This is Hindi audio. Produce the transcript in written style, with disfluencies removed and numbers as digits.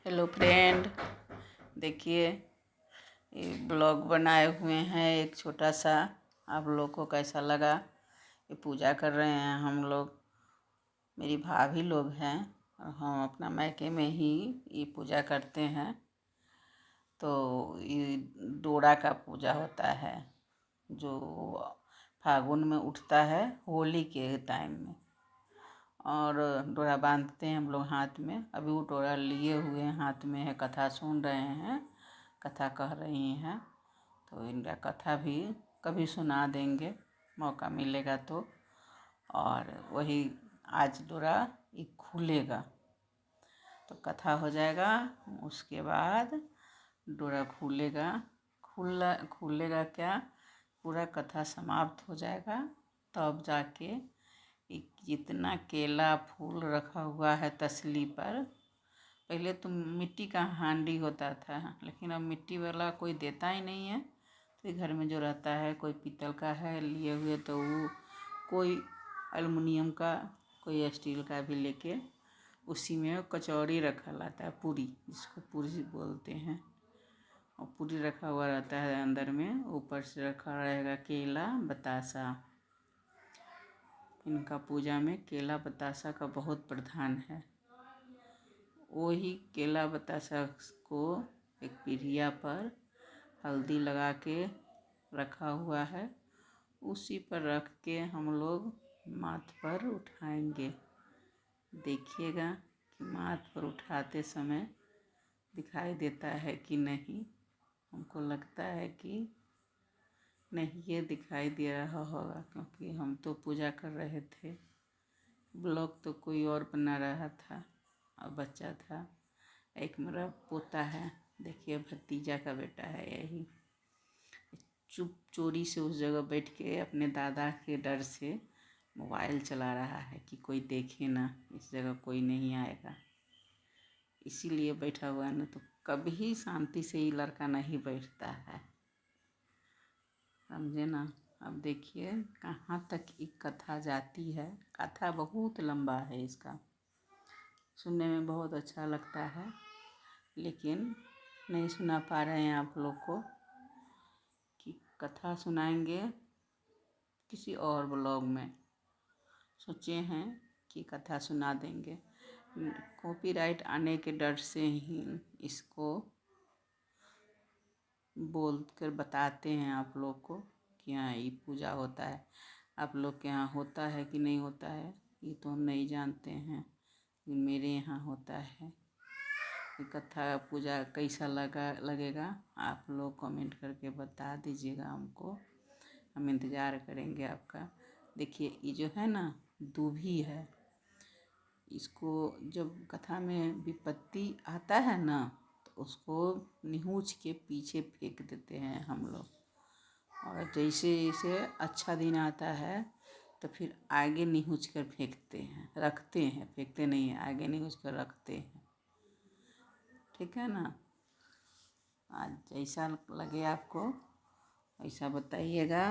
हेलो फ्रेंड, देखिए ये ब्लॉग बनाए हुए हैं एक छोटा सा। आप लोग को कैसा लगा? ये पूजा कर रहे हैं हम लोग, मेरी भाभी लोग हैं और हम अपना मायके में ही ये पूजा करते हैं। तो ये डोरा का पूजा होता है जो फागुन में उठता है होली के टाइम में, और डोरा बांधते हैं हम लोग हाथ में। अभी वो डोरा लिए हुए हाथ में है, कथा सुन रहे हैं, कथा कह रही हैं। तो इनका कथा भी कभी सुना देंगे, मौका मिलेगा तो। और वही आज डोरा ये खुलेगा तो कथा हो जाएगा, उसके बाद डोरा खुलेगा। खुलेगा क्या, पूरा कथा समाप्त हो जाएगा, तब जाके जितना केला फूल रखा हुआ है तसली पर। पहले तो मिट्टी का हांडी होता था, लेकिन अब मिट्टी वाला कोई देता ही नहीं है। तो घर में जो रहता है, कोई पीतल का है लिए हुए, तो वो कोई एल्युमिनियम का, कोई स्टील का भी लेके उसी में कचौड़ी रखा लाता है, पूरी जिसको पूरी बोलते हैं। और पूरी रखा हुआ रहता है अंदर में, ऊपर से रखा रहेगा केला बतासा। इनका पूजा में केला बतासा का बहुत प्रधान है। वही केला बतासा को एक पीढ़िया पर हल्दी लगा के रखा हुआ है, उसी पर रख के हम लोग माथ पर उठाएंगे। देखिएगा कि माथ पर उठाते समय दिखाई देता है कि नहीं। हमको लगता है कि नहीं, ये दिखाई दे रहा होगा, क्योंकि हम तो पूजा कर रहे थे। ब्लॉग तो कोई और बना रहा था और बच्चा था। एक मेरा पोता है, देखिए भतीजा का बेटा है, यही चुप चोरी से उस जगह बैठ के अपने दादा के डर से मोबाइल चला रहा है कि कोई देखे ना, इस जगह कोई नहीं आएगा, इसीलिए बैठा हुआ है। ना तो कभी शांति से ही लड़का नहीं बैठता है, समझे ना। अब देखिए कहाँ तक एक कथा जाती है। कथा बहुत लंबा है इसका, सुनने में बहुत अच्छा लगता है, लेकिन नहीं सुना पा रहे हैं आप लोग को। कि कथा सुनाएंगे किसी और ब्लॉग में, सोचे हैं कि कथा सुना देंगे। कॉपीराइट आने के डर से ही इसको बोल कर बताते हैं आप लोग को कि हाँ ये पूजा होता है। आप लोग के यहाँ होता है कि नहीं होता है ये तो हम नहीं जानते हैं, लेकिन मेरे यहाँ होता है। ये कथा पूजा कैसा लगेगा आप लोग कमेंट करके बता दीजिएगा हमको, हम इंतज़ार करेंगे आपका। देखिए ये जो है ना दूभी है, इसको जब कथा में विपत्ति आता है ना तो उसको निहुच के पीछे फेंक देते हैं हम लोग। और जैसे जैसे अच्छा दिन आता है तो फिर आगे निहुच कर फेंकते हैं, रखते हैं, फेंकते नहीं हैं, आगे निहुच कर रखते हैं। ठीक है ना। आज जैसा लगे आपको ऐसा बताइएगा।